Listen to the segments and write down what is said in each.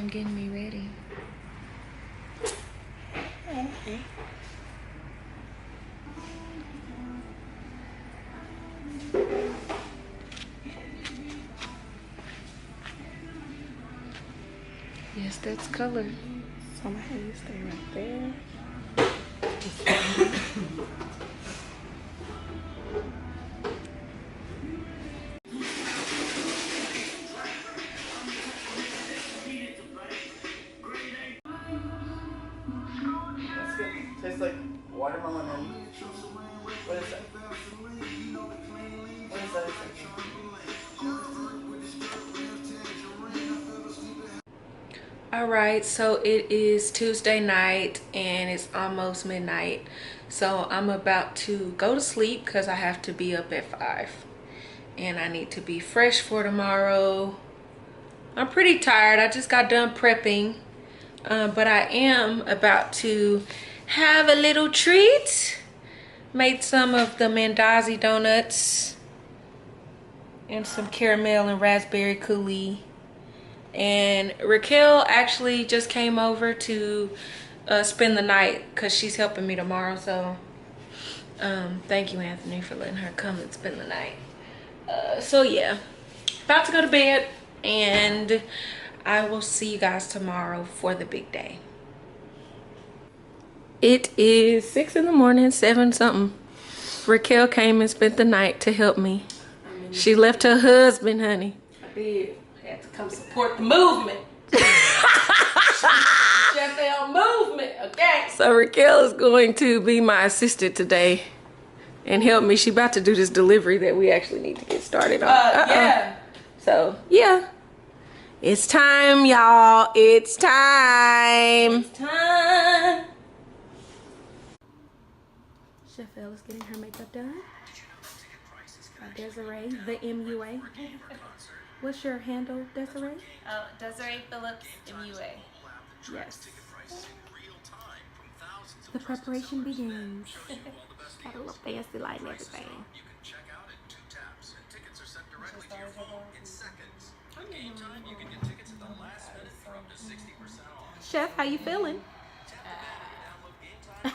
done getting me ready. Okay. Yes, that's colored. So my hair stay right there. That's good. Tastes like watermelon and what is that? What is that? Alright, so it is Tuesday night and it's almost midnight. So I'm about to go to sleep because I have to be up at 5. And I need to be fresh for tomorrow. I'm pretty tired. I just got done prepping. But I am about to have a little treat. Made some of the Mandazi donuts. And some caramel and raspberry coulis. And Raquel actually just came over to spend the night because she's helping me tomorrow. So thank you, Anthony, for letting her come and spend the night. So yeah, about to go to bed, and I will see you guys tomorrow for the big day. It is 6 in the morning, 7 something. Raquel came and spent the night to help me. She left her husband, honey. I did. Had to come support the movement. FL movement, okay? So Raquel is going to be my assistant today and help me. She about to do this delivery that we actually need to get started on. Yeah. So yeah, it's time, y'all. It's time. It's time. Chef Elle is getting her makeup done by Desiree, the MUA. What's your handle, Desiree? Desiree Phillips, MUA. Yes. The preparation begins. Got a little fancy light and everything. Chef, how you feeling? I'm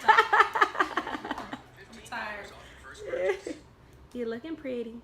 tired. You're looking pretty.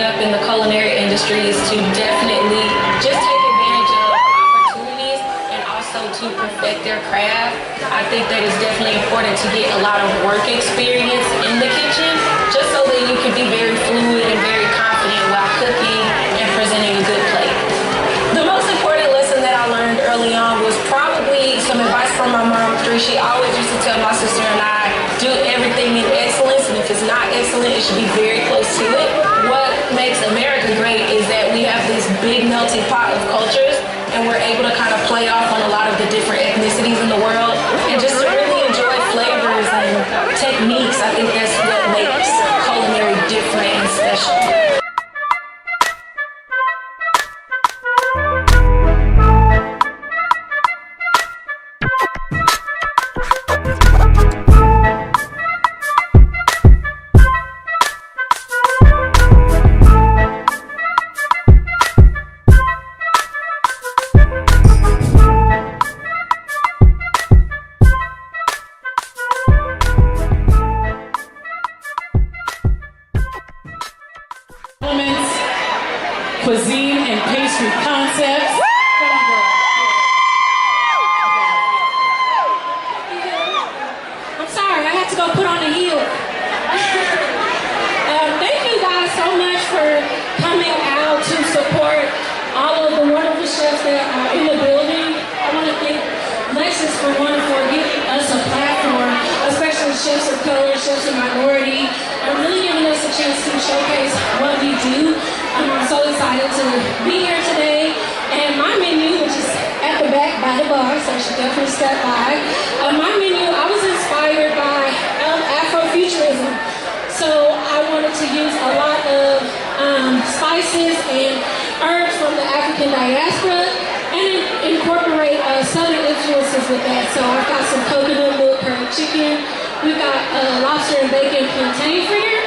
up in the culinary industry is to definitely just take advantage of opportunities and also to perfect their craft. I think that it's definitely important to get a lot of work experience in the kitchen, just so that you can be very fluid and very confident while cooking and presenting a good plate. The most important lesson that I learned early on was probably some advice from my mom. She always used to tell my sister and I, do everything in excellence, and if it's not excellent, it should be very close to it. What makes America great is that we have this big melting pot of cultures, and we're able to kind of play off on a lot of the different ethnicities in the world, and just to really enjoy flavors and techniques. I think that's what makes culinary different and special. Cuisine and pastry concepts. I'm sorry, I had to go put on a heel. Thank you guys so much for coming out to support all of the wonderful chefs that are in the building. I want to thank Lexus for giving us a platform, especially chefs of color, chefs of minority, and really giving us a chance to showcase what we do. I'm so excited to be here today, and my menu, which is at the back by the bar, so you should definitely step by. My menu, I was inspired by Afrofuturism, so I wanted to use a lot of spices and herbs from the African diaspora and incorporate Southern influences with that. So I've got some coconut milk curry chicken, we've got lobster and bacon plantain fritter,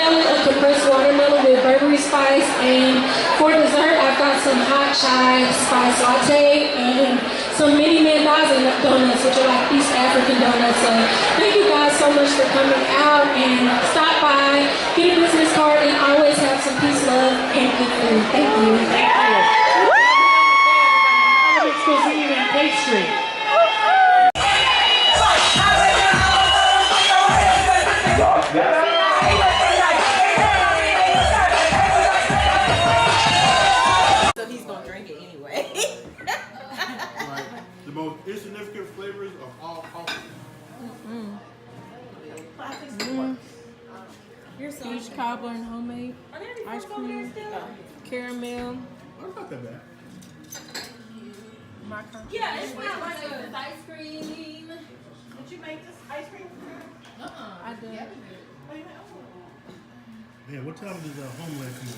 a compressed watermelon with Burberry spice, and for dessert I've got some hot chai spice latte and some mini mandazi donuts, which are like East African donuts. So thank you guys so much for coming out, and stop by, get a business card, and always have some peace, love, and good food. Thank you. Thank you. Cuisine and pastry. The most insignificant flavors of all coffee. Peach cobbler and homemade ice cream, caramel. That's not that bad. Yeah, it's not like ice cream. Did you make this ice cream? I did. Man, what time does Homeland come on?